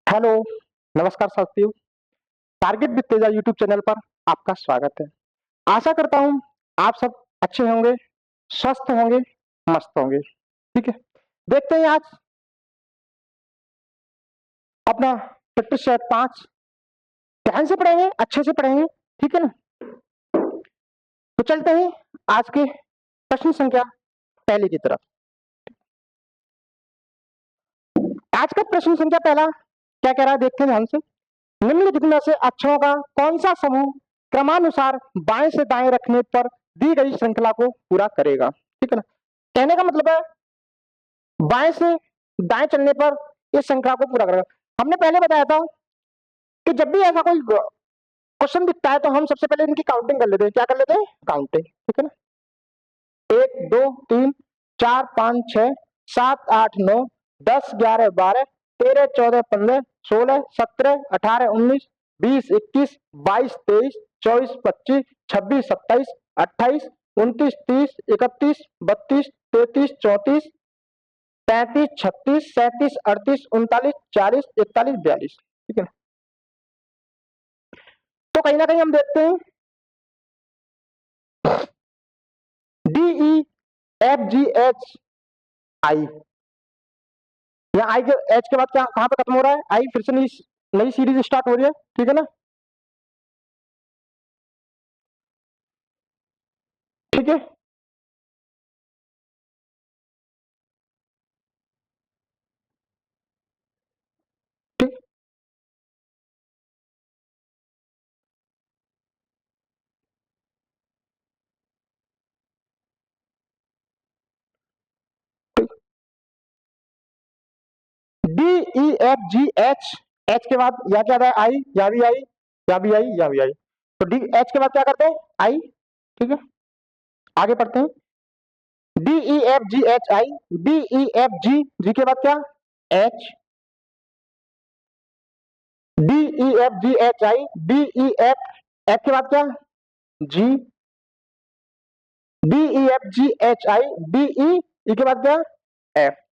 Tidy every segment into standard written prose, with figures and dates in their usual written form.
Hello, नमस्कार साथियों। Target with Teja YouTube channel पर आपका स्वागत है। आशा करता हूँ आप सब अच्छे होंगे, स्वस्थ होंगे, मस्त होंगे। ठीक है, देखते हैं आज अपना प्रैक्टिस सेट 5 ध्यान से पढ़ेंगे, अच्छे से पढ़ेंगे। ठीक है ना? तो चलते हैं आज के प्रश्न संख्या पहले की तरफ। आज का प्रश्न संख्या पहला क्या कह रहा है, देखते हैं ध्यान से। निम्नलिखित में से अक्षरों का कौन सा समूह क्रमानुसार बाएं से दाएं रखने पर दी गई श्रृंखला को पूरा करेगा? ठीक है ना? कहने का मतलब है बाएं से दाएं चलने पर इस श्रृंखला को पूरा करेगा। हमने पहले बताया था कि जब भी ऐसा कोई क्वेश्चन दिखता है तो हम सबसे पहले इनकी काउंटिंग कर लेते हैं। क्या कर लेते हैं? काउंटिंग। ठीक है ना? 1 2 3 4 5 6 7 8 9 10 11 12 13 14 15 16 17 18 19 20 21 22 23 24 25 26 27 28 29 30 31 32 33 34 35 36 37 38 39 40 41 42। ठीक है ना? तो कहीं ना कहीं हम देखते हैं D E F G H आई। यहाँ आई के एच के बाद क्या कहां पे खत्म हो रहा है? आई फिर से नई सीरीज स्टार्ट हो रही है। ठीक है ना? ठीक है, ठीक। D E F G H, H के बाद या क्या था? आई, या भी आई, या भी आई, या भी आई। तो डी एच के बाद क्या करते हैं? आई। ठीक है, आगे पढ़ते हैं। D E F G H I, D E F G, G के बाद क्या? H. D E F G H I, D E F, F के बाद क्या? G. D E F G H I, D E, E के बाद क्या? F.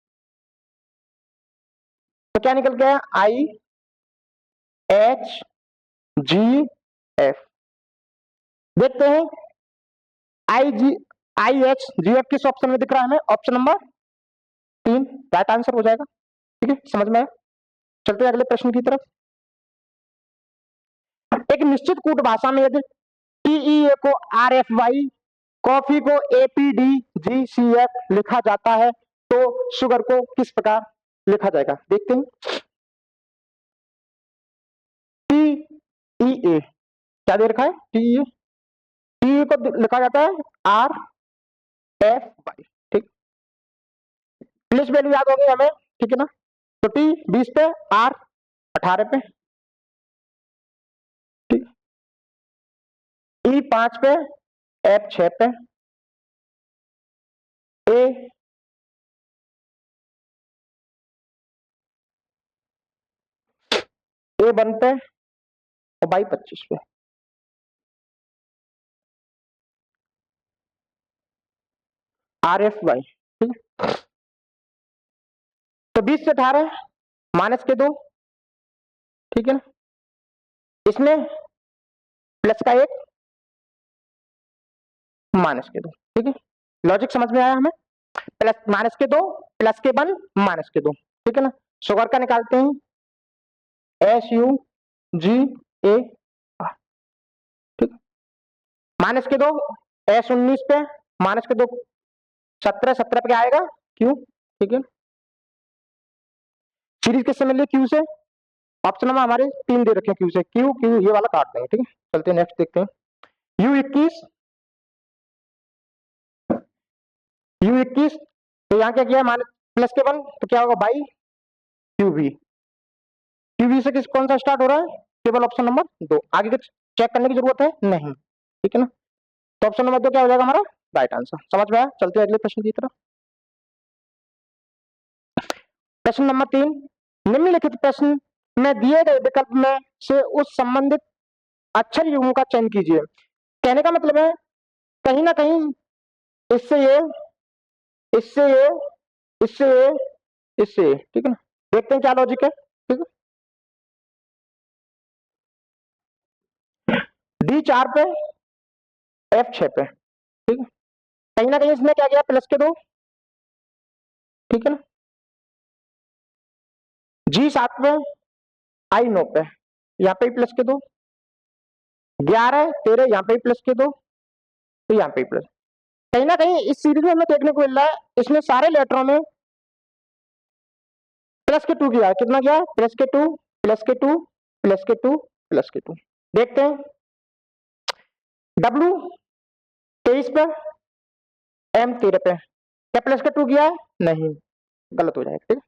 तो क्या निकल गया? I H G F. देखते हैं I G, I H G F किस ऑप्शन में दिख रहा है हमें? ऑप्शन नंबर 3 राइट आंसर हो जाएगा। ठीक है, समझ में आया? चलते हैं अगले प्रश्न की तरफ। एक निश्चित कूट भाषा में यदि टीईए को आर एफ वाई, कॉफी को एपीडी जी सी एफ लिखा जाता है तो शुगर को किस प्रकार लिखा जाएगा? देखते हैं। टीईए क्या दे रखा है? टीईए, टीई को लिखा जाता है आर एफ वाई। ठीक, इंग्लिश वैल्यू याद होगी हमें। ठीक है ना? तो टी 20 पे, आर 18 पे, ठीक, ई 5 पे, एफ 6 पे, ए ए 1 पे और बाई 25 पे। R F Y. ठीक, तो 20 से 18 माइनस के 2। ठीक है ना? इसमें प्लस का 1 माइनस के 2। ठीक है, लॉजिक समझ में आया हमें? प्लस माइनस के 2, प्लस के 1, माइनस के 2। ठीक है ना? शुगर का निकालते हैं। एस यू जी ए, ठीक, माइनस के 2 एस 19 पे, माइनस के 2 17, 17 पे क्या आएगा? क्यू। ठीक है, सीरीज किससे मिल रही है? क्यू से। ऑप्शन नंबर हमारे 3 दे रखे हैं क्यू से। क्यू क्यू ये वाला काट देंगे। ठीक है, चलते हैं नेक्स्ट देखते हैं। यू 21, यू 21, तो यहाँ क्या किया? माइनस प्लस के 1 तो क्या होगा? By QB. क्यूबी से किस कौन सा स्टार्ट हो रहा है? केवल ऑप्शन नंबर 2। आगे कुछ चेक करने की जरूरत है नहीं। ठीक है ना? तो ऑप्शन नंबर 2 क्या हो जाएगा हमारा? Right answer. समझ में आया? चलते हैं अगले प्रश्न की तरफ। प्रश्न नंबर 3, निम्नलिखित प्रश्न में दिए गए विकल्प में से उस संबंधित अक्षर युग्म का चयन कीजिए। कहने का मतलब है कहीं ना कहीं इससे ये, इससे ये, इससे ये, इससे ये। ठीक है ना? देखते हैं क्या लॉजिक है। ठीक है, डी 4 पे, एफ 6 पे, ठीक है। कहीं ना कहीं इसमें क्या गया, प्लस के 2, ठीक है ना। जी 7 पे, आई 9 पे, यहाँ पे प्लस के 2, 11 13 यहाँ पे प्लस के 2, तो यहाँ पे प्लस। कहीं ना कहीं इस सीरीज में हमें देखने को मिल रहा है इसमें सारे लेटरों में प्लस के 2 गया, कितना गया, प्लस के 2 प्लस के 2 प्लस के 2 प्लस के 2। देखते हैं डब्ल्यू 23 पे, एम 13 पे, क्या प्लस के 2 गया है, नहीं, गलत हो जाएगा, ठीक है।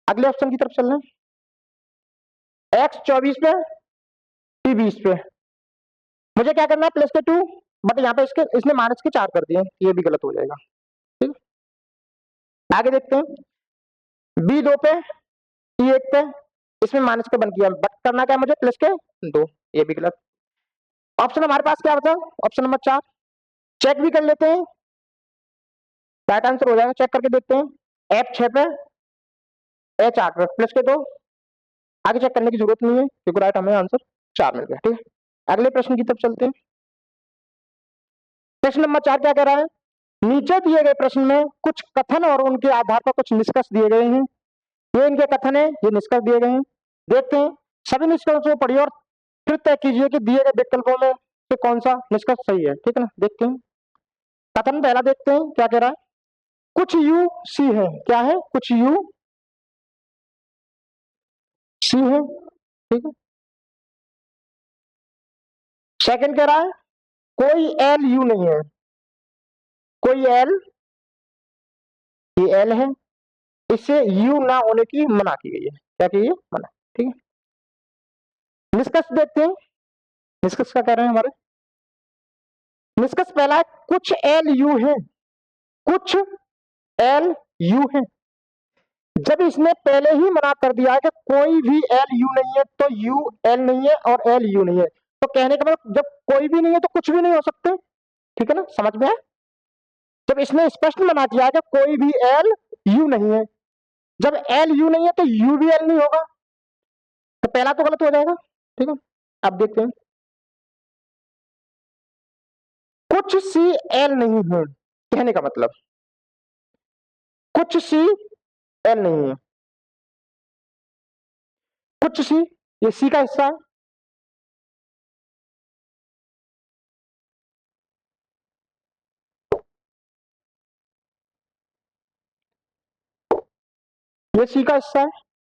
अगले ऑप्शन की तरफ चलना है, एक्स 24 पे, टी 20 पे, मुझे क्या करना है, प्लस के 2, बट यहाँ पे इसने माइनस के 4 कर दिए, ये भी गलत हो जाएगा, ठीक है। आगे देखते हैं बी 2 पे, टी 1 पे, इसमें माइनस के 1 किया, बट करना क्या है मुझे, प्लस के 2, ये भी गलत। ऑप्शन हमारे पास क्या बचा, ऑप्शन नंबर 4, चेक भी कर लेते हैं, राइट आंसर हो जाएगा, चेक करके देखते हैं, एफ 6 पे, एच 8 पे, प्लस के 2, आगे चेक करने की जरूरत नहीं है क्योंकि राइट हमें आंसर 4 मिल गया, ठीक है। अगले प्रश्न की तरफ चलते हैं। प्रश्न नंबर 4 क्या कह रहा है, नीचे दिए गए प्रश्न में कुछ कथन और उनके आधार पर कुछ निष्कर्ष दिए गए हैं, ये इनके कथन है, ये निष्कर्ष दिए गए हैं। देखते हैं, सभी निष्कर्षों को पढ़िए और फिर तय कीजिए कि दिए गए विकल्पों में से कौन सा निष्कर्ष सही है, ठीक है ना। देखते हैं, कथन पहला देखते हैं क्या कह रहा है, कुछ यू सी है, क्या है, कुछ यू सी है, ठीक है। सेकंड कह रहा है कोई एल यू नहीं है, कोई एल, ये एल है, इससे यू ना होने की मना की गई है, क्या की है, मना, ठीक है। निष्कर्ष देखते हैं, निष्कर्ष क्या कह रहे हैं हमारे, निष्कर्ष पहला है कुछ एल यू है, कुछ एल यू है। जब इसने पहले ही मना कर दिया है कि कोई भी एल यू नहीं है, तो यू एल नहीं है और एल यू नहीं है, तो कहने का मतलब जब कोई भी नहीं है तो कुछ भी नहीं हो सकते, ठीक है ना, समझ में आया। जब इसने स्पष्ट मना किया है कि कोई भी एल यू नहीं है, जब एल यू नहीं है तो यू भी एल नहीं होगा, तो पहला तो गलत हो जाएगा, ठीक है। अब देखते हैं, कुछ सी एल नहीं है, कहने का मतलब कुछ सी एल नहीं है, कुछ सी, ये सी का हिस्सा है, ये सी का हिस्सा है,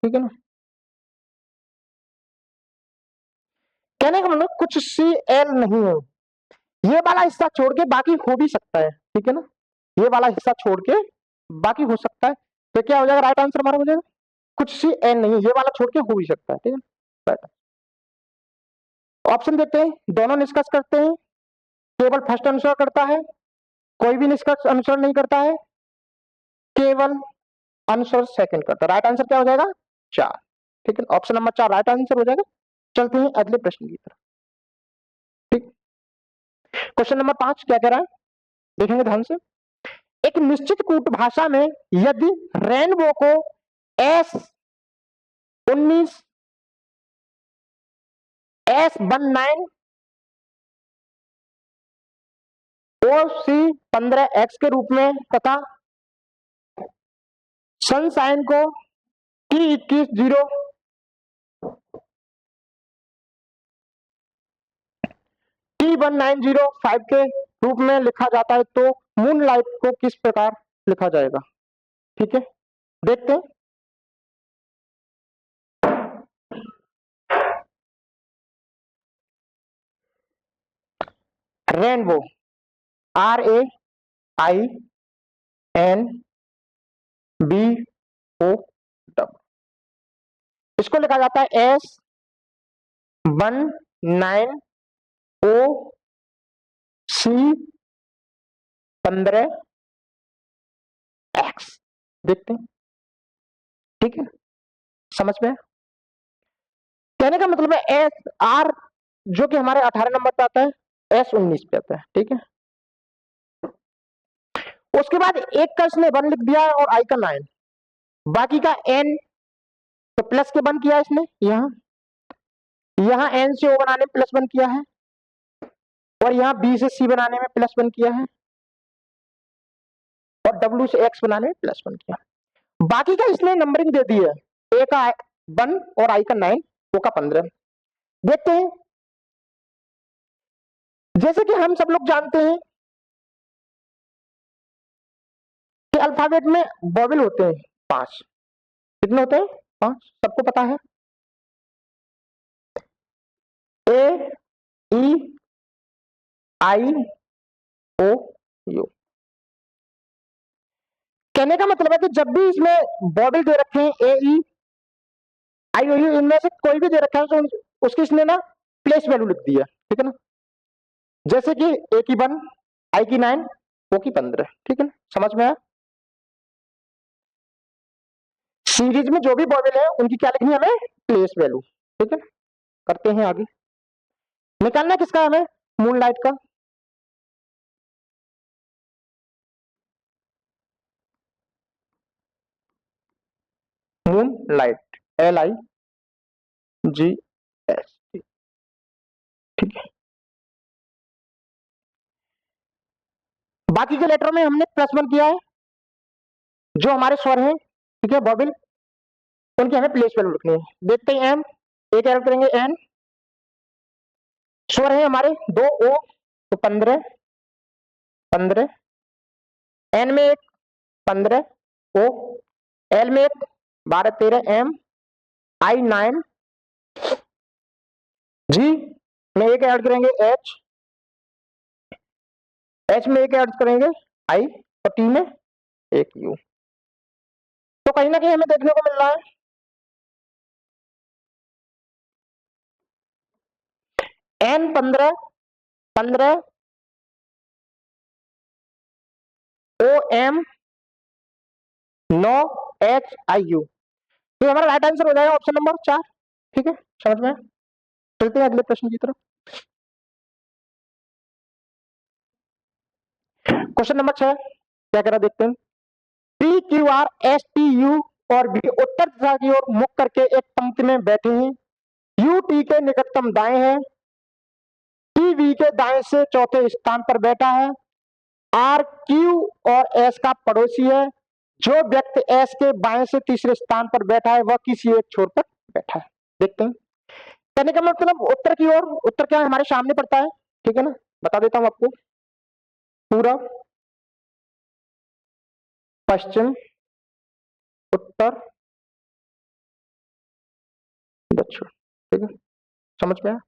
ठीक है ना। कहने का मतलब कुछ सी एल नहीं है, ये वाला हिस्सा छोड़ के बाकी हो भी सकता है, ठीक है ना, ये वाला हिस्सा छोड़ के बाकी हो सकता है, तो क्या हो जाएगा, राइट आंसर हमारा हो जाएगा कुछ सी एल नहीं है, ये वाला छोड़ के हो भी सकता है, ठीक है, राइट। ऑप्शन देते हैं, दोनों निष्कर्ष करते हैं, केवल फर्स्ट अनुसार करता है, कोई भी निष्कर्ष अनुसरण नहीं करता है, केवल अनुसार सेकंड करता है। राइट आंसर क्या हो जाएगा, 4, ठीक है, ऑप्शन नंबर 4 राइट आंसर हो जाएगा। चलते हैं अगले प्रश्न की तरफ, ठीक। क्वेश्चन नंबर 5 क्या कह रहा है, देखेंगे ध्यान से, एक निश्चित कूट भाषा में यदि रेनबो को S19 S19 OC15X के रूप में तथा सनशाइन को T21 T1905 के रूप में लिखा जाता है, तो मूनलाइट को किस प्रकार लिखा जाएगा, ठीक है। देखते हैं, रेनबो RAINBO, इसको लिखा जाता है S19OC15X, देखते हैं, ठीक है, समझ में। कहने का मतलब है एस आर जो कि हमारे 18 नंबर पे आता है, S19 पे आता है, ठीक है। उसके बाद एक का इसने 1 लिख दिया है और आई का 9, बाकी का N, तो प्लस के 1 किया इसने, यहां एन से ओ बनाने में +1 किया है और यहां बी से सी बनाने में +1 किया है और डब्ल्यू से एक्स बनाने में +1 किया। बाकी का इसने नंबरिंग दे दी है, ए का 1 और आई का 9, ओ का 15। देखते हैं, जैसे कि हम सब लोग जानते हैं कि अल्फाबेट में वॉवेल होते हैं 5। कितने होते हैं? 5, सबको पता है। ए, ई, आई, ओ, यू। कहने का मतलब है कि जब भी इसमें वॉवेल दे रखे हैं ए, ई, आई, ओ, यू, इनमें से कोई भी दे रखा है तो उसकी इसने ना प्लेस वैल्यू लिख दी है, ठीक है ना। जैसे कि ए की 1, आई की 9, ओ की 15, ठीक है ना, समझ में आया। सीरीज में जो भी वॉवेल है उनकी क्या लिखनी है हमें? प्लेस वैल्यू, ठीक है। करते हैं आगे। निकालना किसका हमें? मूनलाइट का। मूनलाइट, LIGHT, ठीक है। बाकी के लेटर में हमने +1 किया है, जो हमारे स्वर हैं, ठीक है, वॉवेल, उनकी हमें प्लेस वैल्यू लिखनी है। देखते हैं एम, एक ऐड करेंगे एन, स्वर है हमारे 2 ओ, तो 15, 15, एन में एक 15 ओ, एल में एक 12 13 एम, आई 9, जी में एक ऐड करेंगे एच, एच में एक ऐड करेंगे आई और टी में एक यू। तो कहीं ना कहीं हमें देखने को मिल रहा है N 15, 15, O M 9, H I U. तो हमारा राइट आंसर हो जाएगा ऑप्शन नंबर 4, ठीक है, समझ में। चलते हैं अगले प्रश्न की तरफ। क्वेश्चन नंबर 6 क्या कह रहा देखते हैं। P Q R S T U और भी उत्तर दिशा की ओर मुख करके एक पंक्ति में बैठे हैं। यू टी के निकटतम दाएं है, टी वी के दाएं से चौथे स्थान पर बैठा है, आर क्यू और एस का पड़ोसी है। जो व्यक्ति एस के बाएं से तीसरे स्थान पर बैठा है वह किसी एक छोर पर बैठा है। देखते हैं, कहने का मतलब उत्तर की ओर, उत्तर क्या है हमारे सामने पड़ता है, ठीक है ना। बता देता हूं आपको, पूरब, पश्चिम, उत्तर, दक्षिण, ठीक है, समझ में आया।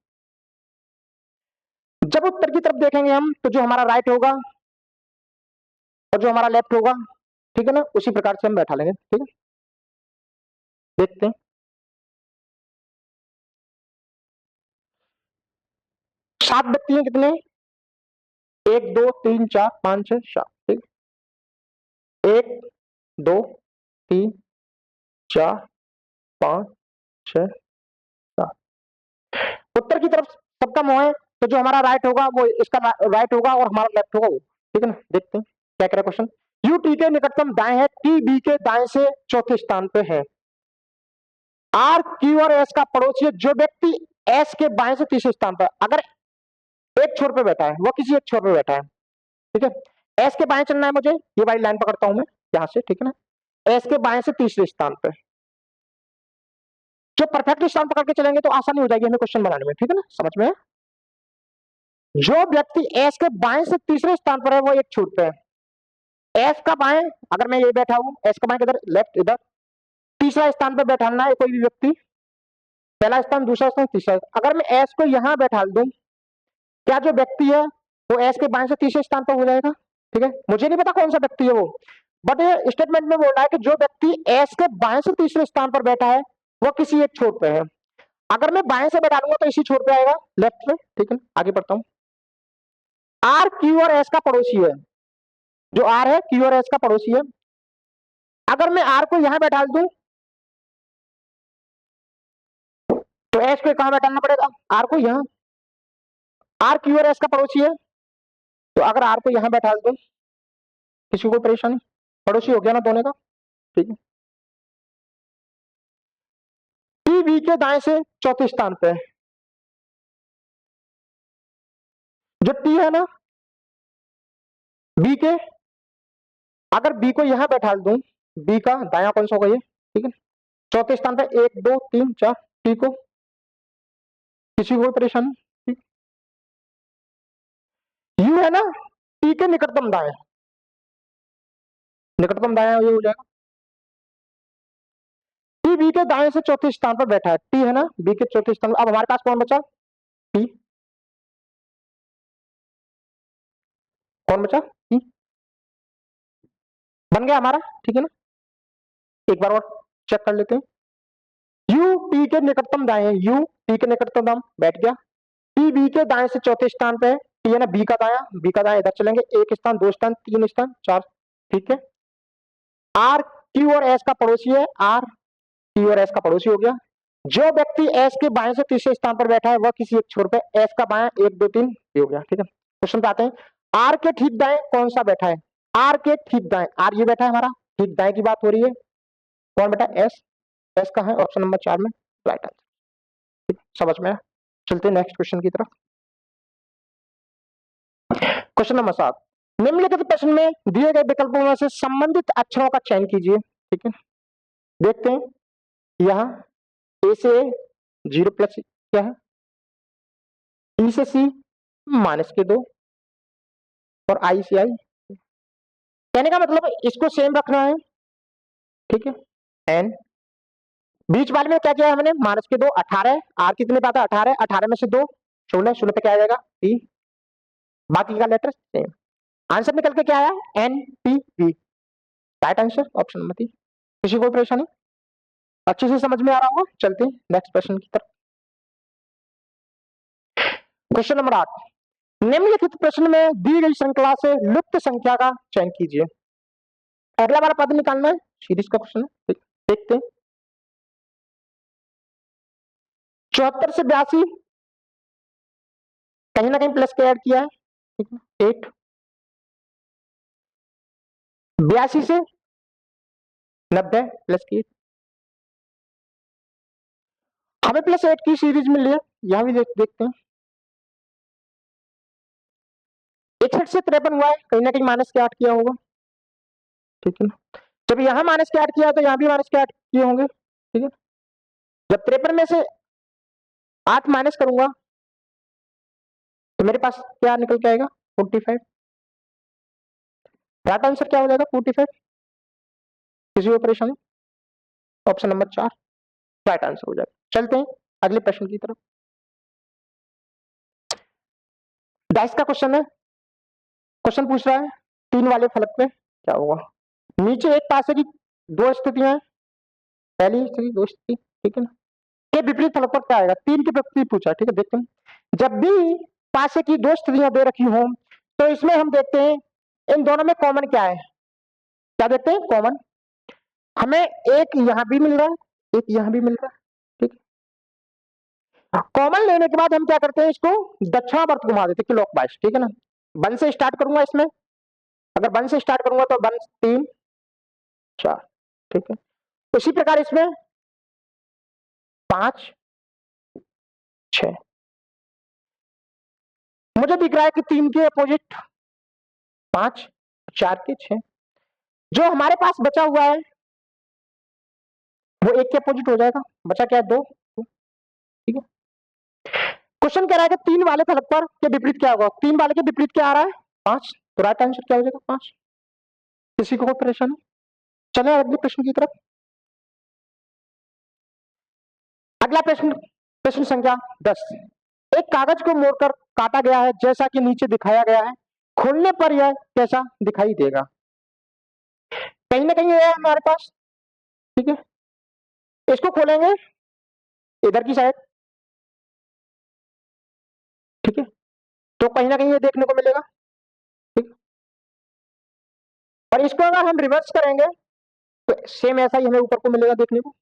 जब उत्तर की तरफ देखेंगे हम तो जो हमारा राइट होगा और जो हमारा लेफ्ट होगा, ठीक है ना, उसी प्रकार से हम बैठा लेंगे, ठीक है। देखते हैं, 7 व्यक्ति हैं, कितने? 1 2 3 4 5 6 7, ठीक, 1 2 3 4 5 6 7। उत्तर की तरफ सबका मुंह है, तो जो हमारा राइट होगा वो इसका राइट होगा और हमारा लेफ्ट होगा वो, ठीक है ना। देखते हैं क्या कह रहा है क्वेश्चन। यू टी के निकटतम दाएं है, टी बी के दाएं से चौथे स्थान पे है, आर क्यू और एस का पड़ोसी है। जो व्यक्ति एस के बाएं से तीसरे स्थान पर, अगर एक छोर पे बैठा है वो किसी एक छोर पे बैठा है, ठीक है। एस के बाएं चलना है मुझे, ये वाली लाइन पकड़ता हूं मैं यहां से, ठीक है ना। एस के बाएं से तीसरे स्थान पे, जो परफेक्ट स्थान पकड़ के चलेंगे तो आसानी हो जाएगी हमें क्वेश्चन बनाने में, ठीक है ना, समझ में है। जो व्यक्ति एस के बाएं से तीसरे स्थान पर है वो एक छोर पे है। एस का बाएं, अगर मैं ये बैठा हूं, एस का बाएं किधर? लेफ्ट, इधर। तीसरा स्थान पर बैठाना है कोई भी व्यक्ति, पहला स्थान, दूसरा स्थान, तीसरा। अगर मैं एस को यहां बैठा दूं, क्या जो व्यक्ति है वो एस के बाएं से तीसरे स्थान पर हो जाएगा, ठीक है। मुझे नहीं पता कौन सा व्यक्ति है वो, बट ये स्टेटमेंट में बोल रहा है कि जो व्यक्ति एस के बाएं से तीसरे स्थान पर बैठा है वो किसी एक छोर पे है। अगर मैं बाएं से बैठा लूंगा तो इसी छोर पे आएगा, लेफ्ट में, ठीक है। आगे बढ़ता हूं। आर क्यू और एस का पड़ोसी है, जो आर है क्यू और एस का पड़ोसी है। अगर मैं आर को यहां बैठा दूं तो एस को कहां बैठाना पड़ेगा? आर को यहां। आर क्यू और एस का पड़ोसी है, तो अगर आर को यहां बैठा दूं, किसी को परेशानी? पड़ोसी हो गया ना दोनों का, ठीक है। टी बी के दाएं से चौथे स्थान पे है, जो टी है ना बी के, अगर बी को यहां बैठा दूं, बी का दायां कौन सा होगा ये, ठीक है, चौथे स्थान पे 1 2 3 4, टी को, किसी को कोई परेशानी, ठीक। यू है ना टी के निकटतम दाएं, निकटतम दायां ये हो जाएगा। टी बी के दाएं से चौथे स्थान पर बैठा है, टी है ना बी के चौथे स्थान पर। अब हमारे पास कौन बचा, टी, कौन बचा, टी बन गया हमारा, ठीक है ना। एक बार और चेक कर लेते हैं, यू पी के निकटतम दाएं, यू पी के निकटतम दाम बैठ गया, पी बी के दाएं से चौथे स्थान पे है, टी है ना बी का दाया, बी का दाया इधर चलेंगे, एक स्थान, दो स्थान, तीन स्थान, चार, ठीक है। आर क्यू और एस का पड़ोसी है, आर क्यू और एस का पड़ोसी हो गया। जो व्यक्ति एस के बाएं से तीसरे स्थान पर बैठा है वह किसी एक छोर पे एस का बाएं 1 2 3 हो गया, ठीक है। क्वेश्चन पे आते हैं, आर के ठीक दाएं कौन सा बैठा है, आर के ठीक दाएं, आर ये बैठा है हमारा, ठीक दाएं की बात हो रही है, कौन बैठा है, एस, एस का है ऑप्शन नंबर 4 में राइट आंसर, समझ में आया। चलते हैं नेक्स्ट क्वेश्चन की तरफ। क्वेश्चन नंबर 7, निम्नलिखित प्रश्न में दिए गए विकल्पों में से संबंधित अक्षरों का चयन कीजिए, ठीक है। देखते हैं, यहाँ ए से 0 प्लस क्या है, ई से सी -2 और आई से आई, कहने का मतलब इसको सेम रखना है, ठीक है। एन बीच वाले में क्या किया है हमने, -2 18, आर कितने पे आता है 18, 18 में से 2 16, 16 पे क्या आ जाएगा टी, बाकी का लेटर सेम, आंसर निकल के क्या आया N P V, right answer option number 3। किसी को परेशानी, अच्छे से समझ में आ रहा होगा। चलते हैं नेक्स्ट प्रश्न की तरफ। क्वेश्चन नंबर 8, निम्नलिखित प्रश्न में दी गई श्रृंखला से लुप्त संख्या का चयन कीजिए। अगला वाला पद निकालना है, सीरीज का क्वेश्चन है, देखते हैं। 74 से 82 कहीं ना कहीं प्लस के ऐड किया है, ठीक है, 8, 82 से 90 प्लस की, हमें +8 की सीरीज मिल रही है, यहां भी देखते हैं। 61 से 53 हुआ है, कहीं ना कहीं माइनस के 8 किया होगा, ठीक है ना। जब यहां माइनस के 8 किया तो यहां भी माइनस के 8 किए होंगे, ठीक है। जब 53 में से 8 माइनस करूंगा तो मेरे पास क्या निकल के आएगा 45, राइट आंसर क्या हो जाएगा 45, किसी को परेशानी, ऑप्शन नंबर 4 राइट आंसर हो जाएगा। चलते हैं अगले प्रश्न की तरफ। 22 का क्वेश्चन है, क्वेश्चन पूछ रहा है 3 वाले फलक पे क्या होगा। नीचे एक पासे की 2 स्थितियां हैं, पहली स्थिति 2 स्थिति, ठीक है ना, के विपरीत फलक पर क्या आएगा, 3 की प्रकृति पूछा, ठीक है। देखते हैं, जब भी पासे की 2 स्थितियां दे रखी हो तो इसमें हम देखते हैं इन दोनों में कॉमन क्या है, क्या देखते हैं कॉमन, हमें एक यहां भी मिल रहा है, एक यहां भी मिल रहा है, ठीक है। कॉमन लेने के बाद हम क्या करते हैं, इसको दक्षिणावर्त घुमा देते हैं क्लॉकवाइज, ठीक है ना। 1 से स्टार्ट करूंगा इसमें, अगर 1 से स्टार्ट करूंगा तो 1 3 4, ठीक है। उसी प्रकार इसमें 5 6, मुझे दिख रहा है कि 3 के अपोजिट 5, 4 के 6, जो हमारे पास बचा हुआ है वो 1 के अपोजिट हो जाएगा, बचा क्या है 2, ठीक है। क्वेश्चन कह रहा है कि 3 वाले फलक पर के विपरीत क्या होगा, 3 वाले के विपरीत क्या आ रहा है 5, तो राइट आंसर क्या हो जाएगा 5, किसी को कोई परेशानी। चले अगले प्रश्न की तरफ। अगला प्रश्न, प्रश्न संख्या 10, एक कागज को मोड़कर काटा गया है जैसा कि नीचे दिखाया गया है, खोलने पर यह कैसा दिखाई देगा। कहीं ना कहीं ये है हमारे पास, ठीक है। इसको खोलेंगे इधर की साइड, ठीक है, तो कहीं ना कहीं ये देखने को मिलेगा, ठीक। और इसको अगर हम रिवर्स करेंगे तो सेम ऐसा ही हमें ऊपर को मिलेगा देखने को।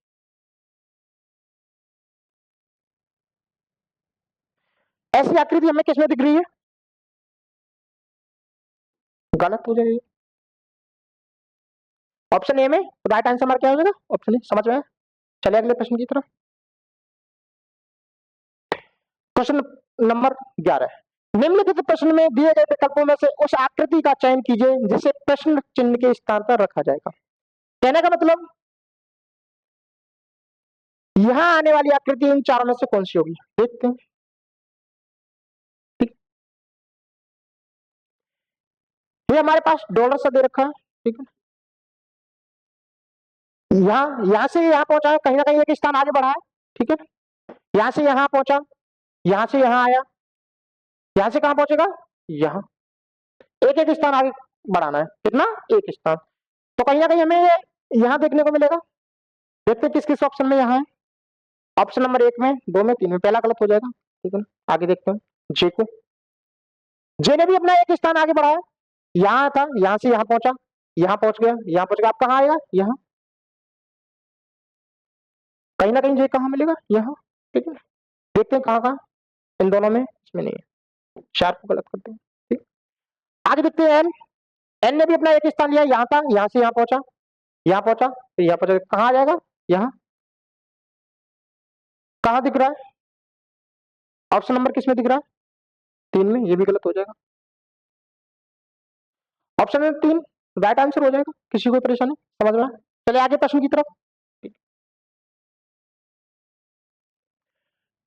ऐसी आकृति हमें किसमें दिख रही है, गलत हो जाएगी, ऑप्शन ए में राइट आंसर हमारा क्या हो जाएगा ऑप्शन ए, समझ में आया। चले अगले प्रश्न की तरफ। क्वेश्चन नंबर 11, निम्नलिखित प्रश्न में दिए गए विकल्पों में से उस आकृति का चयन कीजिए जिसे प्रश्न चिन्ह के स्थान पर रखा जाएगा। कहने का मतलब यहां आने वाली आकृति इन चारों में से कौन सी होगी, देखते हैं। ठीक, ये हमारे पास डॉलर सा दे रखा है, ठीक है। यहां से यहां पहुंचा है, कहीं ना कहीं एक स्थान आगे बढ़ा है, ठीक है। यहां से यहां पहुंचा, यहां से यहां आया, यहां से कहां पहुंचेगा, यहां। एक एक स्थान आगे बढ़ाना है, कितना, एक स्थान। तो कहीं ना कहीं हमें यहां देखने को मिलेगा। देखते हैं किस किस ऑप्शन में यहां है। ऑप्शन नंबर 1 में, 2 में, 3 में, पहला गलत हो जाएगा, ठीक है ना। आगे देखते हैं जे को। जे ने भी अपना एक स्थान आगे बढ़ाया, यहां था, यहां से यहां पहुंचा, यहां पहुंच गया, यहां पहुंच गया। आप कहां आएगा, यहां। कहीं ना कहीं जे कहां मिलेगा, यहां, ठीक है। देखते हैं कहां कहां, इन दोनों में, इसमें नहीं है, 4 को गलत करते हैं, ठीक। आगे देखते हैं एन। एन ने भी अपना एक स्थान लिया, यहां था, यहां से यहां पहुंचा, यहां पहुंचा, फिर यहां पहुंचा, कहां आ जाएगा, यहां। कहां दिख रहा है, ऑप्शन नंबर किस में दिख रहा है, 3 में। ये भी गलत हो जाएगा। ऑप्शन नंबर 3 राइट आंसर हो जाएगा। किसी को परेशानी समझ में? चले आगे प्रश्न की तरफ।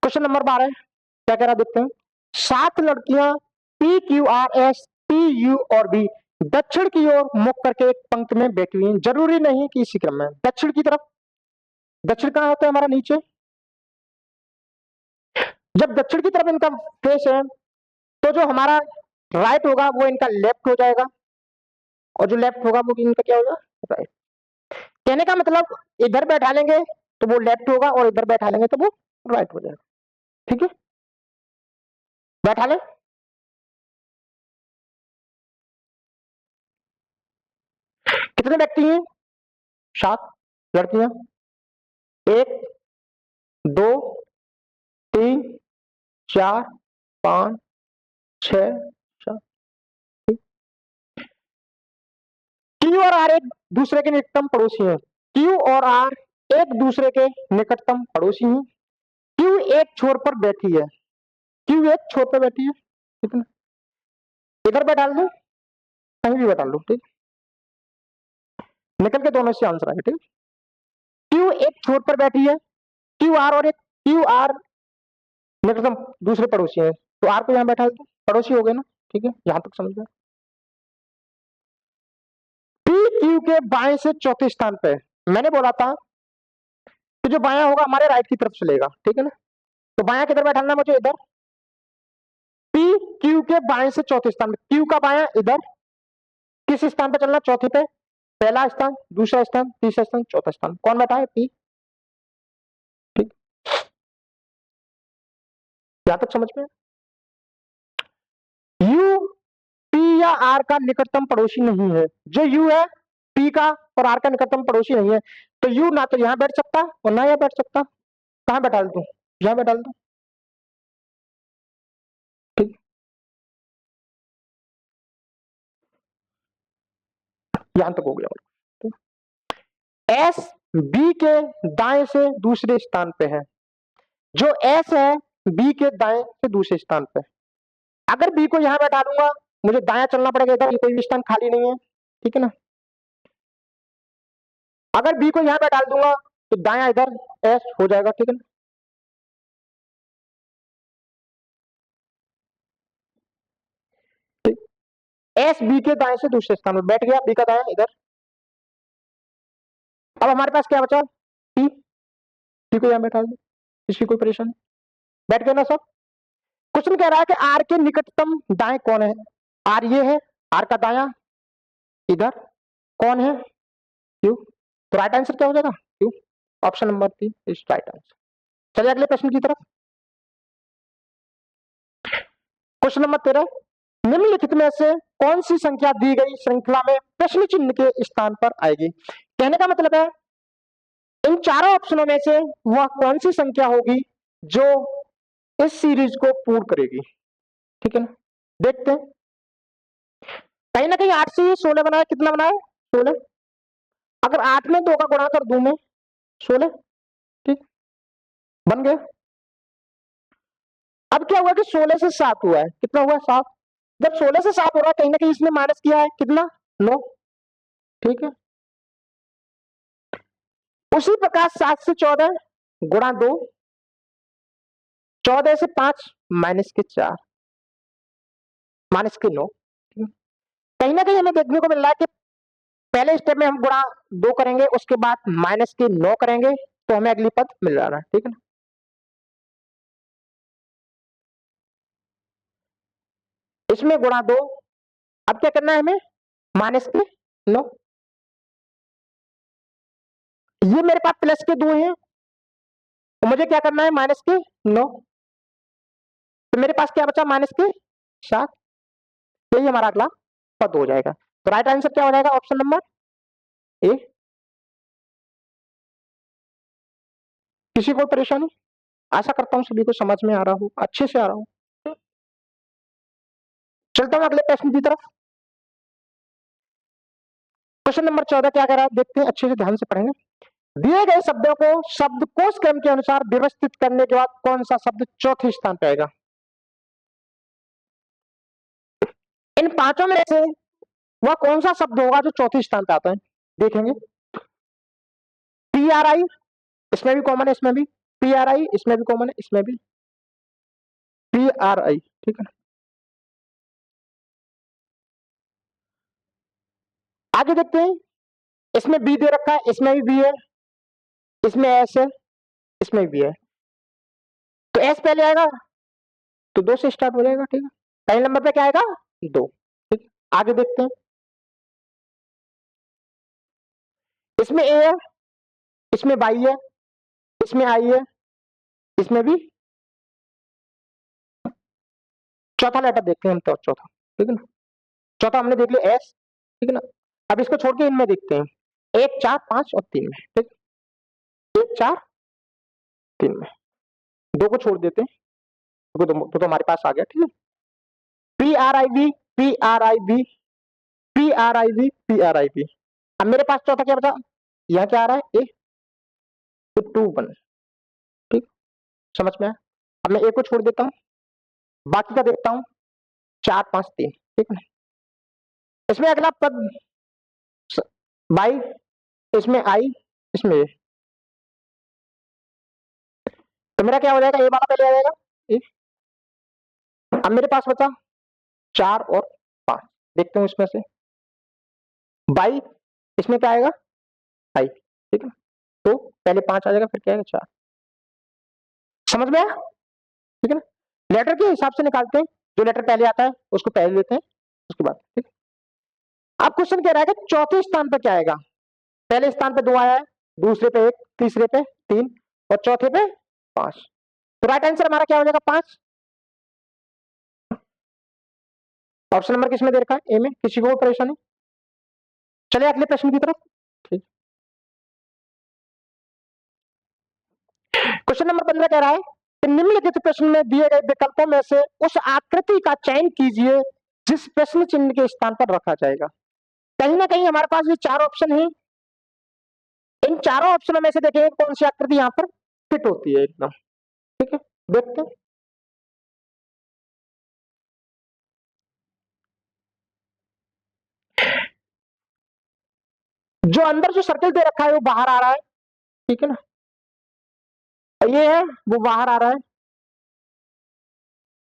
क्वेश्चन नंबर 12 क्या कह रहा है, देखते हैं। 7 लड़कियां P Q R S T U और बी दक्षिण की ओर मुख करके एक पंक्ति में बैठी हुई हैं। जरूरी नहीं कि इसी क्रम में, दक्षिण की तरफ। दक्षिण कहां होता है हमारा, नीचे। जब दक्षिण की तरफ इनका फेस है तो जो हमारा राइट होगा वो इनका लेफ्ट हो जाएगा, और जो लेफ्ट होगा वो इनका क्या होगा, राइट। कहने का मतलब इधर बैठा लेंगे तो वो लेफ्ट होगा, और इधर बैठा लेंगे तो वो राइट हो जाएगा, ठीक है। बैठा ले। कितने व्यक्ति हैं, 7 लड़कियां। 1 2 3 4 5 6 7। क्यू और आर एक दूसरे के निकटतम पड़ोसी हैं। क्यू और आर एक दूसरे के निकटतम पड़ोसी हैं। क्यू एक छोर पर बैठी है, क्यू एक छोर पर बैठी है, कितना, इधर बैठा लू, कहीं भी बैठा लू, ठीक। निकल के दोनों से आंसर आएगा, ठीक। क्यू एक छोर पर बैठी है, क्यू आर और एक क्यू आर निकटतम दूसरे पड़ोसी है, तो आर को यहां बैठा दो, पड़ोसी हो गए ना, ठीक है। यहां तक समझ गया। पी क्यू के बाएं से चौथे स्थान पे, मैंने बोला था कि जो बायां होगा हमारे राइट की तरफ चलेगा, ठीक है ना। तो बायां किधर बैठाना मुझे, इधर। पी क्यू के बाएं से चौथे स्थान पे, क्यू का बायां इधर, किस स्थान पे चलना, चौथे पे। पहला स्थान, दूसरा स्थान, तीसरा स्थान, चौथा स्थान, कौन बैठा है, पी, ठीक। यहां तक समझ में। यू पी या आर का निकटतम पड़ोसी नहीं है। जो यू है पी का और आर का निकटतम पड़ोसी नहीं है, तो यू ना तो यहां बैठ सकता और ना यहां बैठ सकता। कहां बैठा दूं, यहां बैठा दूं, ठीक। यहां तक हो गया। एस बी के दाएं से दूसरे स्थान पे है। जो एस है बी के दाएं से दूसरे स्थान पे। अगर बी को यहां बैठा दूंगा, मुझे दाया चलना पड़ेगा, इधर कोई भी स्थान खाली नहीं है, ठीक है ना। अगर बी को यहां पे डाल दूंगा तो दाया इधर एस हो जाएगा, ठीक है ना। ठीक। एस बी के दाएं से दूसरे स्थान में बैठ गया, बी का दाया इधर। अब हमारे पास क्या बचा, टी। टी को यहां बैठा दो, इसकी कोई परेशानी, बैठ गया ना सब। क्वेश्चन कह रहा है कि आर के निकटतम दाएं कौन है। आर ये है, आर का दाया इधर कौन है, क्यू। तो राइट आंसर क्या हो जाएगा, Q. Option number 3 is right answer. चलिए अगले प्रश्न की तरफ। क्वेश्चन नंबर 13, निम्नलिखित में से कौन सी संख्या दी गई श्रृंखला में प्रश्न चिन्ह के स्थान पर आएगी। कहने का मतलब है इन चारों ऑप्शनों में से वह कौन सी संख्या होगी जो इस सीरीज को पूर्ण करेगी, ठीक है ना। देखते हैं। कहीं ना कहीं 8 से 16 बनाया, कितना बनाया, 16। अगर 8 में 2 का गुणा कर दूं मैं, 16, ठीक, बन गया। अब क्या हुआ कि 16 से 7 हुआ है, कितना हुआ 7। जब 16 से 7 हो रहा है कहीं ना कहीं इसने माइनस किया है कितना 9, ठीक है। उसी प्रकार 7 से 14 गुणा 2, 14 से 5 माइनस के 4 माइनस के 9। कहीं ना कहीं हमें देखने को मिल रहा है कि पहले स्टेप में हम गुणा 2 करेंगे, उसके बाद माइनस के 9 करेंगे, तो हमें अगली पद मिल रहा है, ठीक है ना। इसमें गुणा 2, अब क्या करना है हमें, माइनस के 9। ये मेरे पास प्लस के 2 हैं, तो मुझे क्या करना है माइनस के 9, तो मेरे पास क्या बचा माइनस के 7। यही हमारा अगला पद हो जाएगा। तो राइट आंसर क्या हो जाएगा, ऑप्शन नंबर ए। किसी को परेशानी, आशा करता हूं सभी को समझ में आ रहा हो, अच्छे से आ रहा हो। चलता हूं अगले प्रश्न की तरफ। क्वेश्चन नंबर 14 क्या कह रहा है, देखते हैं, अच्छे से ध्यान से पढ़ेंगे। दिए गए शब्दों को शब्दकोश क्रम के अनुसार व्यवस्थित करने के बाद कौन सा शब्द चौथे स्थान पे आएगा। इन पांचों में से वह कौन सा शब्द होगा जो चौथे स्थान पे आता है, देखेंगे। पी आर आई, इसमें भी कॉमन है, इसमें भी पी आर आई, इसमें भी कॉमन है, इसमें भी पी आर आई, ठीक है। आगे देखते हैं, इसमें बी दे रखा है, इसमें भी बी है, इसमें एस है, इसमें भी है। तो एस पहले आएगा तो 2 से स्टार्ट हो जाएगा, ठीक है। पहले नंबर पे क्या आएगा 2, ठीक है। आगे देखते हैं, इसमें ए है, इसमें वाई है, इसमें आई है, इसमें भी। चौथा लेटर देखते हैं हम, तो चौथा, ठीक है ना। चौथा हमने देख लिया एस, ठीक है ना। अब इसको छोड़ के इनमें देखते हैं, 1 4 5 और 3 में, ठीक। 1 4 3 में, 2 को छोड़ देते हैं, तो हमारे पास आ गया, ठीक है। P R I B, P R I B, P R I B, P R I B. अब मेरे पास चौथा क्या बचा, यहाँ क्या आ रहा है ए, तो 2 1, ठीक, समझ में आया। अब मैं ए को छोड़ देता हूँ, बाकी का देखता हूँ, 4 5 3, ठीक है। इसमें अगला पद बाई, इसमें आई, इसमें ए, तो मेरा क्या हो जाएगा, ए वाला पहले आ जाएगा ए। अब मेरे पास बचा 4 और 5, देखते हूँ इसमें से बाई, इसमें क्या आएगा आई, ठीक है। तो पहले 5 आ जाएगा, फिर क्या आएगा 4, समझ में आया, ठीक है ना। लेटर के हिसाब से निकालते हैं, जो लेटर पहले आता है उसको पहले लेते हैं, उसके बाद, ठीक। अब क्वेश्चन कह रहा है कि चौथे स्थान पर क्या आएगा। पहले स्थान पे 2 आया है, दूसरे पे 1, तीसरे पे 3 और चौथे पे 5। तो राइट आंसर हमारा क्या हो जाएगा 5। ऑप्शन नंबर किसमें दे रखा है, ए में। किसी को परेशानी, चले अगले प्रश्न की तरफ, ठीक। क्वेश्चन नंबर 15 कह रहा है कि निम्नलिखित प्रश्न में दिए गए विकल्पों में से उस आकृति का चयन कीजिए जिस प्रश्न चिन्ह के स्थान पर रखा जाएगा। कहीं ना कहीं हमारे पास ये 4 ऑप्शन है, इन चारों ऑप्शनों में से देखिए कौन सी आकृति यहाँ पर फिट होती है एकदम, ठीक है। देखते हैं, जो अंदर जो सर्कल दे रखा है वो बाहर आ रहा है, ठीक है ना। ये है वो बाहर आ रहा है,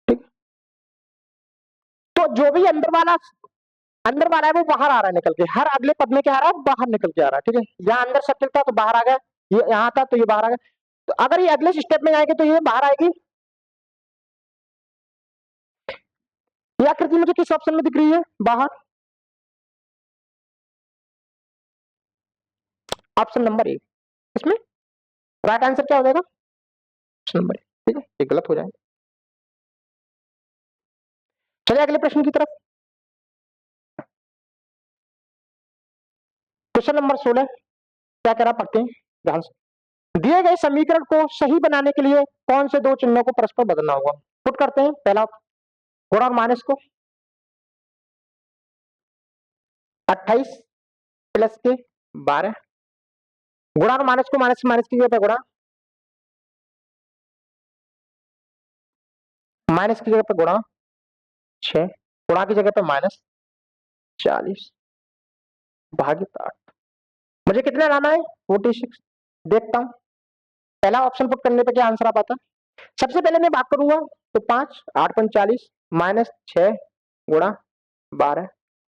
ठीक। तो जो भी अंदर वाला है वो बाहर आ रहा है निकल के, हर अगले पद में क्या आ रहा है, बाहर निकल के आ रहा है, ठीक है। यहाँ अंदर सर्कल था तो बाहर आ गया, ये यहाँ था तो ये बाहर आ गया। तो अगर ये अगले स्टेप में जाएंगे तो ये बाहर आएगी। ये आकृति मुझे किस ऑप्शन में दिख रही है, बाहर, ऑप्शन नंबर ए। इसमें राइट आंसर क्या हो जाएगा, ऑप्शन नंबर ए, ठीक है। ये गलत हो जाएगा। चलिए अगले प्रश्न की तरफ। क्वेश्चन नंबर 16 क्या कह रहा, पढ़ते हैं ध्यान से। दिए गए समीकरण को सही बनाने के लिए कौन से 2 चिन्हों को परस्पर बदलना होगा। पुट करते हैं, पहला गुणा और माइनस को, 28 प्लस के 12, गुणा और माइनस को माइनस माइनस की जगह पे गुणा, माइनस की जगह पे गुणा 6, गुणा की जगह पे -40 भागित 8। मुझे कितना लाना है? 46। देखता हूँ पहला ऑप्शन पुट करने पे क्या आंसर आ पाता है। सबसे पहले मैं भाग करूंगा तो 5, 8 पंच 40 -6 गुणा 12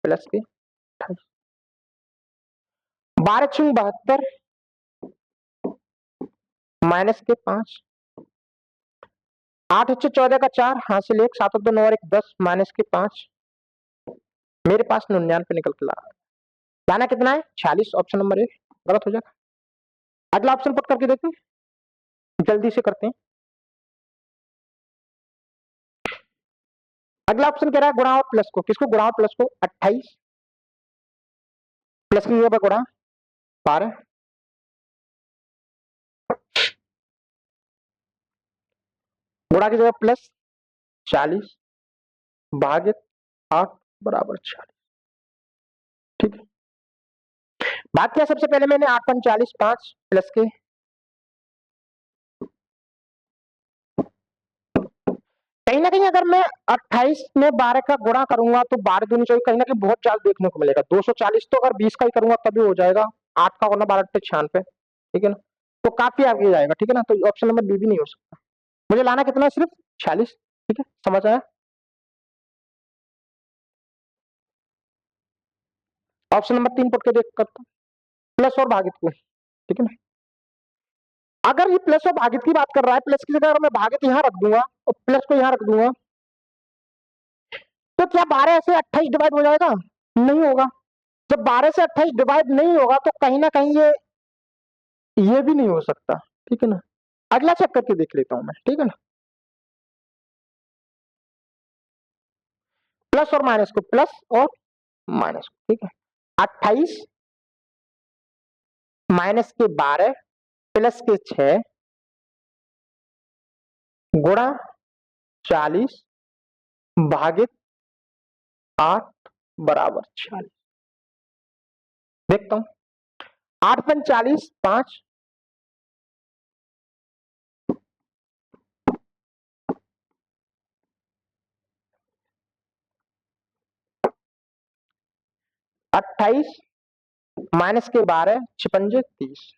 प्लस के 28, 12 छुंग 72 माइनस के 5, 8 अच्छे 14 का 4 हासिल 1, 7 2 9 और 1 10 माइनस के 5, मेरे पास 99 निकल के लाना कितना है? 46। ऑप्शन नंबर ए गलत हो जाएगा। अगला ऑप्शन पुट करके देखते हैं, जल्दी से करते हैं। अगला ऑप्शन कह रहा है गुणा और प्लस को, किसको? गुणा और प्लस को। 28 प्लस की जगह पर गुणा 12, गुणा की जगह प्लस 40 भागित 8 बराबर 40। ठीक है, बात किया सबसे पहले मैंने 8 पंच 40 5 प्लस के, कहीं ना कहीं अगर मैं 28 में 12 का गुणा करूंगा तो 12 दूनी 24, कहीं ना कहीं बहुत ज्यादा देखने को मिलेगा। 240 तो अगर 20 का ही करूंगा तभी हो जाएगा। 8 का गुणा 12 96, ठीक है ना, तो काफी आगे जाएगा। ठीक है ना, तो ऑप्शन नंबर बी भी नहीं हो सकता। मुझे लाना कितना है? सिर्फ 46। ठीक है, समझ आया। ऑप्शन नंबर 3 पुट के देख करता हूं, प्लस और भागित को। ठीक है ना, अगर ये प्लस और भागित की बात कर रहा है, प्लस की जगह अगर मैं भागित यहां रख दूंगा और प्लस को यहां रख दूंगा, तो क्या 12 से 28 डिवाइड हो जाएगा? नहीं होगा। जब 12 से 28 डिवाइड नहीं होगा तो कहीं ना कहीं ये भी नहीं हो सकता। ठीक है ना, अगला चेक करके देख लेता हूं मैं। ठीक है ना, प्लस और माइनस को, प्लस और माइनस को। ठीक है, 28 माइनस के 12 प्लस के 6 गुणा 40 भागित 8 बराबर 46। देखता हूं, 8 पंच 40 5, 28 माइनस के 12 56 30,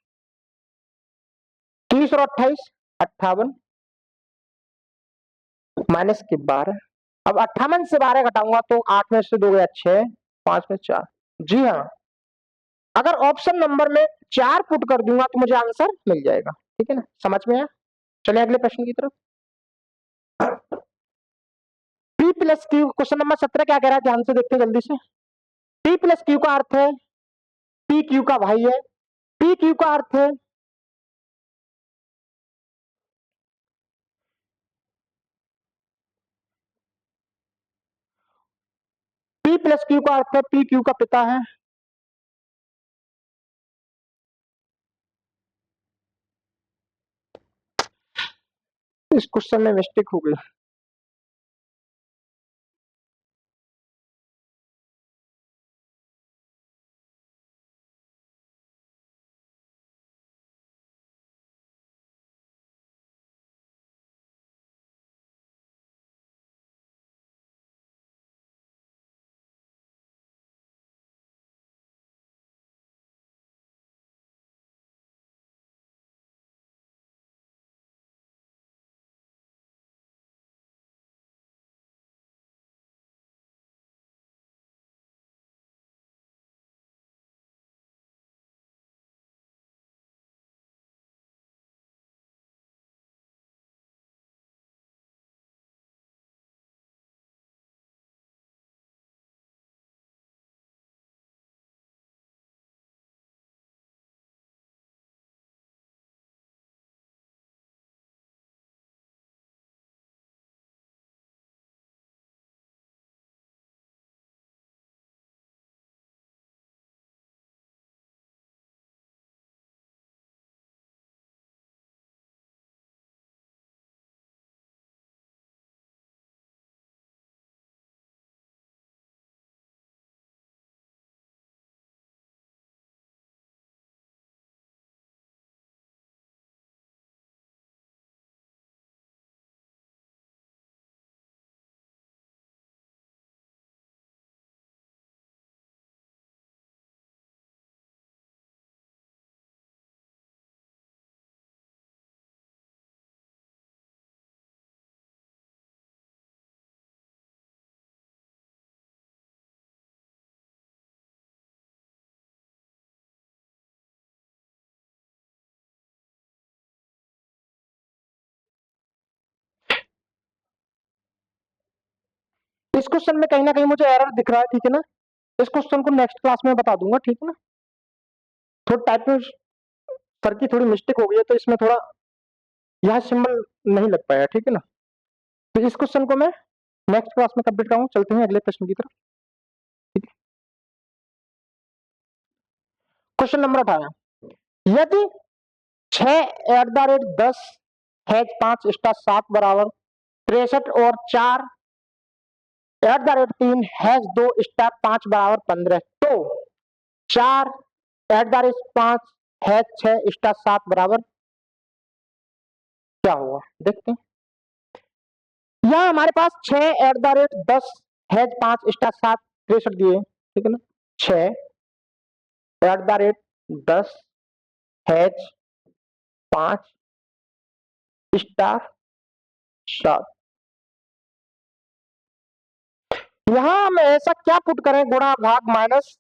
30 और 28 58 माइनस के 12। अब 58 से 12 घटाऊंगा तो 8 में से 2 गया 6, 5 में 4। जी हाँ, अगर ऑप्शन नंबर में 4 पुट कर दूंगा तो मुझे आंसर मिल जाएगा। ठीक है ना, समझ में आया। चलिए अगले प्रश्न की तरफ। P plus Q, question number 17 क्या कह रहा है, ध्यान से देखते हैं जल्दी से। पी प्लस क्यू का अर्थ है पी क्यू का भाई है। पी क्यू का अर्थ है पी प्लस क्यू का अर्थ है पी क्यू का पिता है। इस क्वेश्चन में मिस्टेक हो गई। इस क्वेश्चन में कहीं ना कहीं मुझे एरर दिख रहा है, ठीक है ना। इस क्वेश्चन को नेक्स्ट क्लास में बता दूंगा, ठीक है ना। थोड़ा टाइप में सर की थोड़ी मिस्टेक हो गई है, तो इसमें थोड़ा यह सिंबल नहीं लग पाया, ठीक है ना। तो इस क्वेश्चन को मैं नेक्स्ट क्लास में कंप्लीट करूंगा। चलते हैं अगले प्रश्न की तरफ। क्वेश्चन नंबर 18, यदि 6 @ 10 हैज 5 * 7 बराबर 63 और 4 @ 3 हैज 2 * 5 बराबर 15, तो 4 @ 5 हैज 6 * 7 बराबर क्या होगा, देखते हैं। यहाँ हमारे पास 6 @ 10 हैज 5 * 7 63 दिए, ठीक है ना। 6 @ 10 हैज 5 * 7। यहां हम ऐसा क्या पुट करें, गुणा भाग माइनस,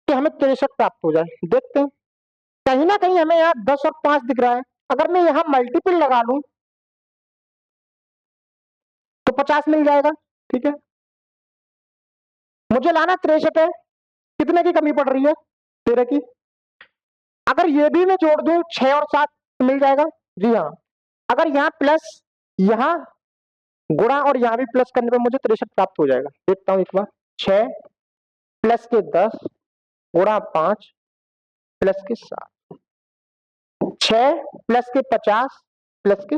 कि हमें 63 प्राप्त हो जाए। देखते हैं, कहीं ना कहीं हमें यहाँ 10 और 5 दिख रहा है। अगर मैं यहाँ मल्टीपल लगा लूं तो 50 मिल जाएगा, ठीक है। मुझे लाना 63 है, कितने की कमी पड़ रही है, 13 की। अगर ये भी मैं जोड़ दूं 6 और 7 मिल जाएगा, जी हाँ। अगर यहाँ प्लस, यहाँ गुणा और यहाँ भी प्लस करने पर मुझे 63 प्राप्त हो जाएगा। देखता हूं एक बार, 6 प्लस के 10 गुणा 5 प्लस के 7, 6 प्लस के 50 प्लस के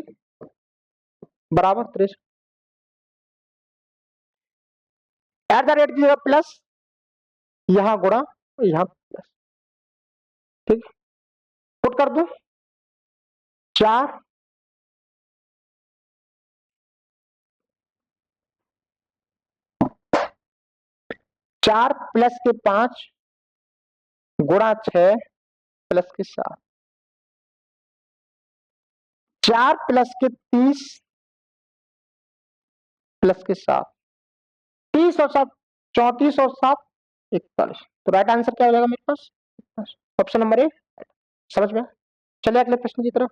बराबर 63। एट द रेट की जगह प्लस, यहां गुणा, यहां प्लस, ठीक। पुट कर दूं 4 4 प्लस के 5 गुणा 6 प्लस के 7, 4 प्लस के 30 प्लस के 7, 30 और 7 34 और 7 41। तो राइट आंसर क्या हो जाएगा मेरे पास, ऑप्शन नंबर ए। समझ में। चलिए अगले प्रश्न की तरफ।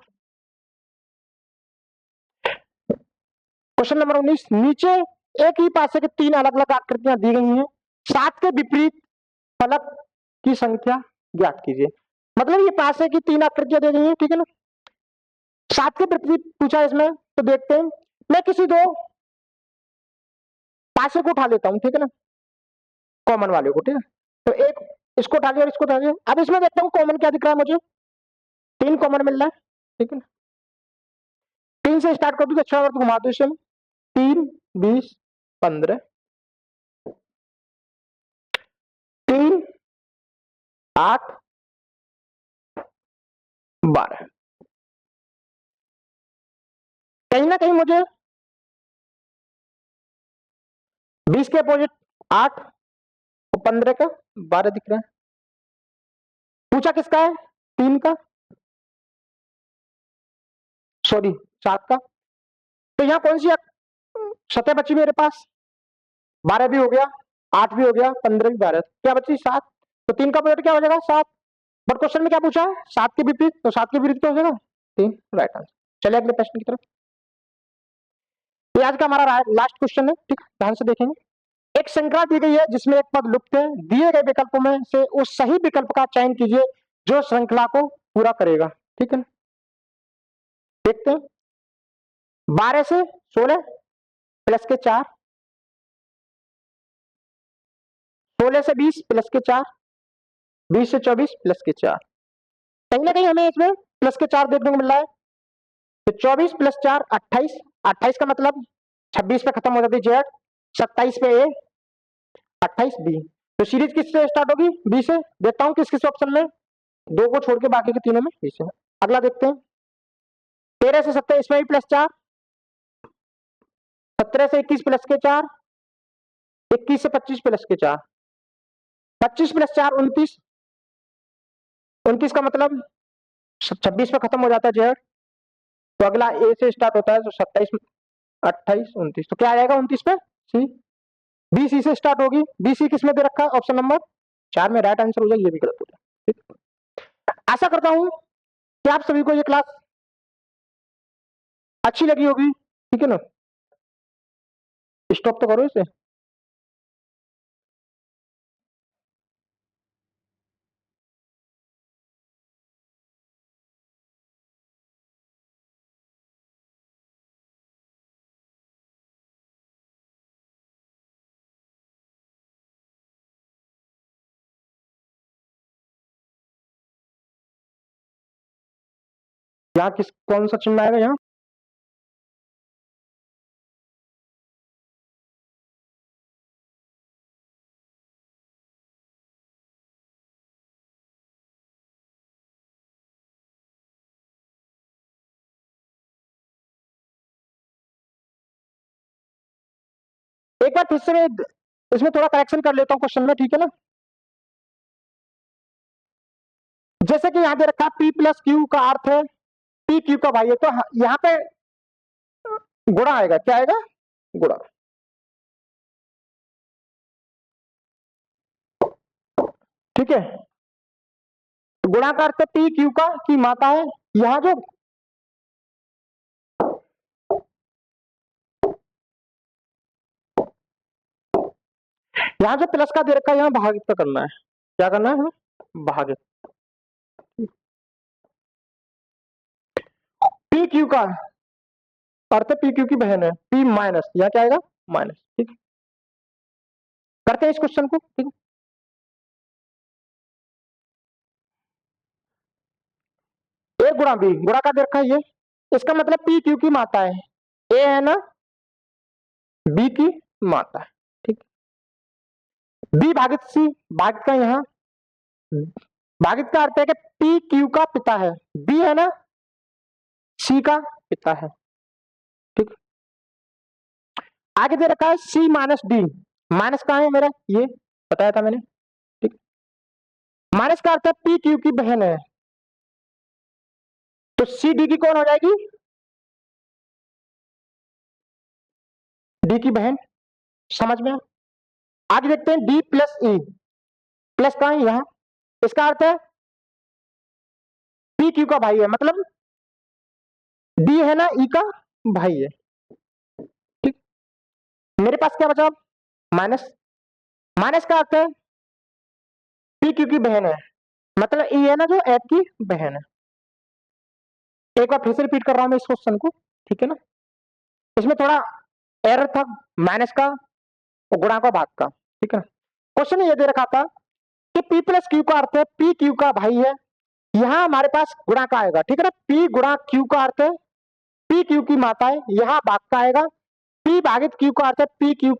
क्वेश्चन नंबर 19, नीचे एक ही पासे के 3 अलग अलग आकृतियां दी गई हैं, 7 के विपरीत फलक की संख्या ज्ञात कीजिए। मतलब ये पासे की 3 आकृतियां दे गई हैं, ठीक है ना। 7 के विपरीत पूछा इसमें, तो देखते हैं। मैं किसी 2 पासे को उठा लेता हूं, ठीक है ना, कॉमन वाले को, ठीक है। तो एक इसको उठा लिया और इसको उठा लिया। अब इसमें देखता हूँ कॉमन क्या दिख रहा है मुझे, 3 कॉमन मिल रहा है, ठीक है ना। 3 से स्टार्ट कर दूं, अच्छा तो घुमा दो इसे, 3 20 15, 3 8 12। कहीं ना कहीं मुझे 20 के अपोजिट 8 और 15 का 12 दिख रहा है। पूछा किसका है, 3 का, सॉरी 7 का। तो यहाँ कौन सी सतह बची मेरे पास, 12 भी हो गया, 8 भी हो गया, 15 भी, 12, क्या बची 7। तो 3 का अपोजिट क्या हो जाएगा 7। बट क्वेश्चन में क्या पूछा है, 7 के विपरीत, तो 7 के विपरीत क्या हो जाएगा 3, राइट आंसर। चलिए अगले प्रश्न की तरफ। ये आज का हमारा लास्ट क्वेश्चन है, ठीक, ध्यान से देखेंगे। एक श्रृंखला दी गई है जिसमें एक पद लुप्त है, दिए गए विकल्पों में से उस सही विकल्प का चयन कीजिए जो श्रृंखला को पूरा करेगा, ठीक है ना। देखते हैं, 12 से 16 प्लस के 4, 16 से 20 प्लस के 4, 20 से 24 प्लस के 4। कहीं ना कहीं हमें इसमें प्लस के 4 देखने को मिल रहा है। तो 24 प्लस 4 28, 28 का मतलब 26 पे खत्म हो जाती है जेड, 27 पे ए, 28 बी। तो सीरीज किससे स्टार्ट होगी, बी से। देखता हूं किस किस ऑप्शन में, 2 को छोड़ के बाकी के तीनों में बी से। अगला देखते हैं, 13 से 27 इसमें भी प्लस 4, 17 से 21 प्लस के 4, 21 से 25 प्लस के 4, 25 प्लस 4 29, 29 का मतलब 26 पे खत्म हो जाता है जेड। तो अगला ए से स्टार्ट होता है, तो 27 28 29, तो क्या आ जाएगा 29 पे सी। बी सी से स्टार्ट होगी, बी सी किस में दे रखा है, ऑप्शन नंबर 4 में, राइट आंसर हो जाए, ये भी गलत हो जाए, ठीक। आशा करता हूं कि आप सभी को ये क्लास अच्छी लगी होगी, ठीक है ना। स्टॉप तो करो इसे। यहाँ किस कौन सा चिन्ह आएगा यहाँ? एक बार फिर से मैं इसमें थोड़ा करेक्शन कर लेता हूँ क्वेश्चन में, ठीक है ना। जैसे कि यहाँ पे रखा P प्लस क्यू का अर्थ है P क्यू का भाई है, तो यहाँ पे गुणा आएगा, क्या आएगा? गुणा। ठीक है, तो गुणा का अर्थ P क्यू का की माता है। यहाँ जो प्लस का दे रखा है, यहाँ भागित का करना है। क्या करना है हमें? भागित। P क्यू का अर्थ P क्यू की बहन है, P माइनस, यहाँ क्या आएगा? माइनस। ठीक, करते हैं इस क्वेश्चन को। ठीक, ए गुणा बी, गुणा का दे रखा है ये, इसका मतलब P क्यू की माता है, ए है ना बी की माता है। ठीक, बी भागित सी, भागित का यहाँ भागित का अर्थ है कि P क्यू का पिता है, बी है ना सी का पिता है। ठीक, आगे दे रखा है सी माइनस डी, माइनस कहाँ है मेरा? ये बताया था मैंने। ठीक, माइनस का अर्थ है P क्यू की बहन है, तो सी डी की कौन हो जाएगी? डी की बहन। समझ में? आगे देखते हैं डी प्लस ई, प्लस कहाँ है? यहाँ। इसका अर्थ है P क्यू का भाई है, मतलब डी है ना ई का भाई है। ठीक, मेरे पास क्या बचा? माइनस। माइनस का अर्थ है P क्यू की बहन है, मतलब ई है ना जो एफ की बहन है। एक बार फिर से रिपीट कर रहा हूं मैं इस क्वेश्चन को, ठीक है ना। इसमें थोड़ा एरर था, माइनस का और गुणा का भाग का। ठीक है, क्वेश्चन ये दे रखा था कि P प्लस क्यू का अर्थ है P क्यू का भाई है, यहाँ हमारे पास गुणा का आएगा। ठीक है ना, P गुणा क्यू का अर्थ है P क्यू की माता है, यहाँ भाग का आएगा। P भागित क्यू का अर्थ है P क्यू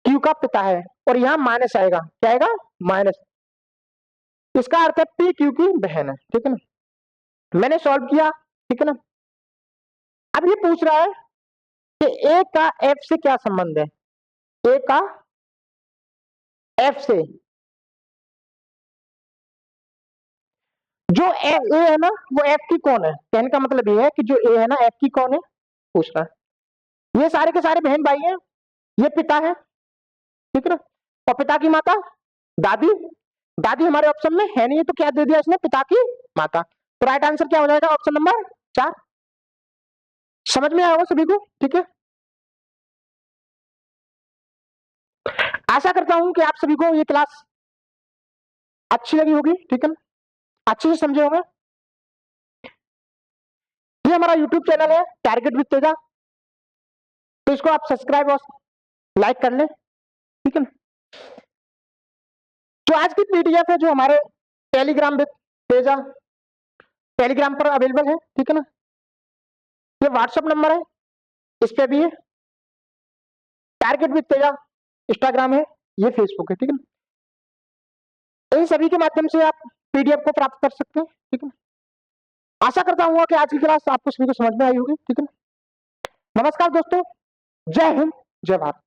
क्यू का पिता है, और यहाँ माइनस आएगा, क्या आएगा? माइनस। इसका अर्थ है P क्यू की बहन है। ठीक है ना, मैंने सॉल्व किया। ठीक है ना, अब ये पूछ रहा है कि ए का एफ से क्या संबंध है? ए का एफ से, जो ए है ना वो एफ की कौन है? कहने का मतलब ये है कि जो ए है ना एफ की कौन है, पूछ रहा है। ये सारे के सारे बहन भाई हैं, ये पिता है। ठीक है ना, और पिता की माता दादी। दादी हमारे ऑप्शन में है नहीं, तो क्या दे दिया इसने? पिता की माता। तो राइट आंसर क्या हो जाएगा? Option number 4। समझ में आया होगा सभी को? ठीक है, आशा करता हूं कि आप सभी को ये क्लास अच्छी लगी होगी। ठीक है ना, अच्छे से समझे होंगे। ये हमारा यूट्यूब चैनल है टारगेट विद तेजा, तो इसको आप सब्सक्राइब और लाइक कर लें। ठीक है ना, तो आज की पीडीएफ है जो हमारे टेलीग्राम विद तेजा टेलीग्राम पर अवेलेबल है। ठीक है ना, ये व्हाट्सएप नंबर है, इस पे भी है। टारगेट विद तेजा इंस्टाग्राम है, ये फेसबुक है। ठीक है ना, इन सभी के माध्यम से आप पीडीएफ को प्राप्त कर सकते हैं। ठीक है ना, आशा करता हूँ कि आज की क्लास आपको सभी को समझ में आई होगी। ठीक है ना, नमस्कार दोस्तों, जय हिंद, जय भारत।